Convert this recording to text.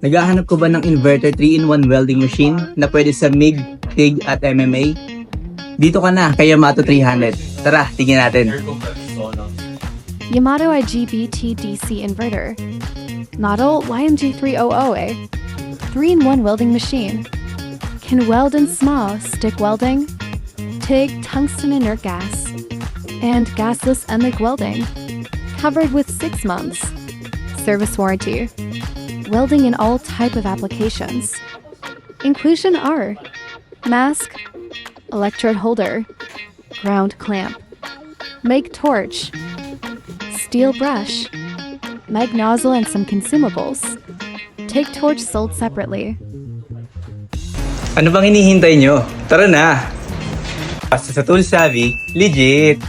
Naghahanap ko ba ng inverter 3-in-1 welding machine na pwede sa MIG, TIG at MMA? Dito ka na kay Yamato 300. Tara, tingnan natin. Yamato YMG-300 DC Inverter. Model YMG-300, 3-in-1 welding machine. Can weld in small stick welding, TIG tungsten inert gas, and gasless MIG welding. Covered with 6 months. Service warranty. Welding in all type of applications. Inclusion are mask, electrode holder, ground clamp, MIG torch, steel brush, MIG nozzle and some consumables. TIG torch sold separately. Ano bang hinihintay nyo? Tara na! Basta sa ToolsSavvy, legit!